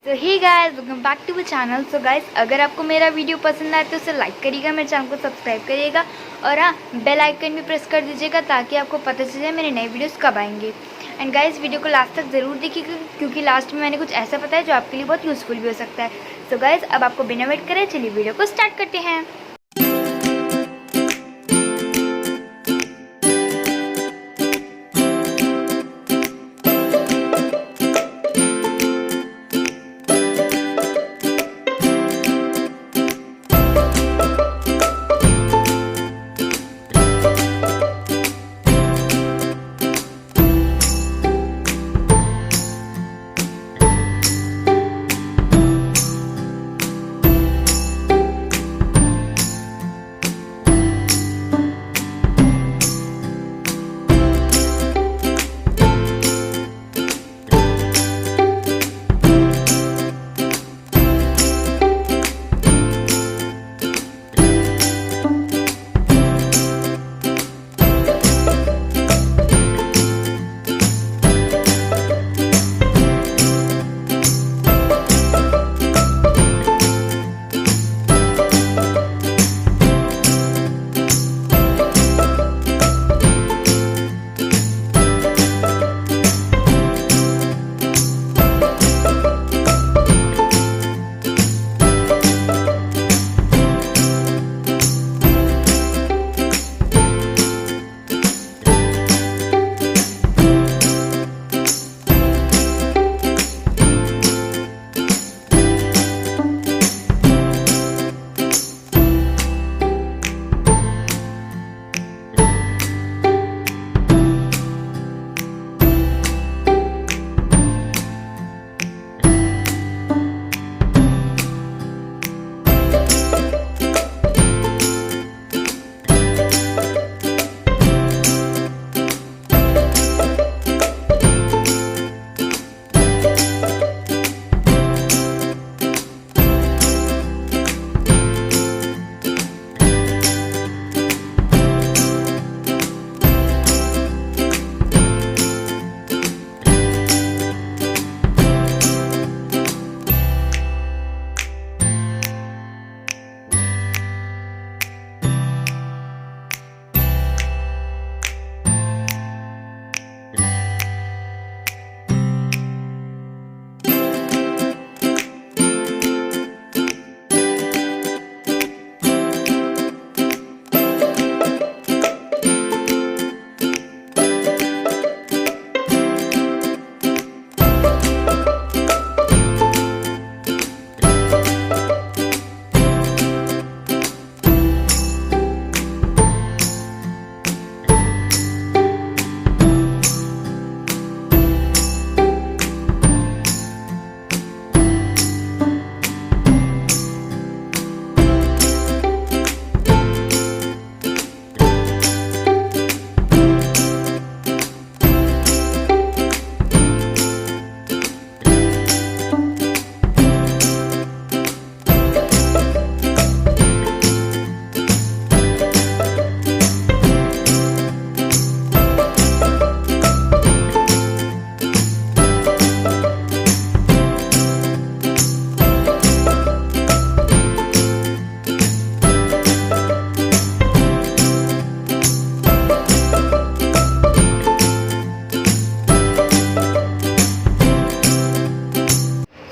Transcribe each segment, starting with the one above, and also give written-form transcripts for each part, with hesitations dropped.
तो hey guys, welcome back to the channel. So guys, अगर आपको मेरा वीडियो पसंद आए तो उसे लाइक करिएगा, मेरे चैनल को सब्सक्राइब करिएगा और हाँ, बेल आइकन भी प्रेस कर दीजिएगा ताकि आपको पता चल जाए मेरे नए वीडियोस कब आएंगे। एंड गाइस, वीडियो को लास्ट तक ज़रूर देखिएगा क्योंकि लास्ट में मैंने कुछ ऐसा बताया जो आपके लिए बहुत यूज़फुल भी हो सकता है। सो गाइस, अब आपको बिना वेट करे चलिए वीडियो को स्टार्ट करते हैं।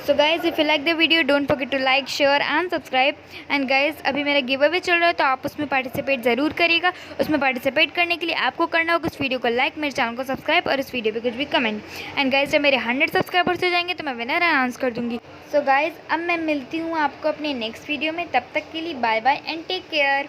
So guys, if you like the video don't forget to like, share and subscribe. And guys, अभी मेरा गिव अवे चल रहा है तो आप उसमें पार्टिसिपेट ज़रूर करिएगा। उसमें पार्टिसिपेट करने के लिए आपको करना होगा उस वीडियो को लाइक, मेरे चैनल को सब्सक्राइब और उस वीडियो पे कुछ भी कमेंट। एंड गाइज, जब मेरे 100 सब्सक्राइबर्स हो जाएंगे तो मैं विनर अनाउंस कर दूँगी। सो गाइज, अब मैं मिलती हूँ आपको अपने नेक्स्ट वीडियो में। तब तक के लिए bye bye and take care.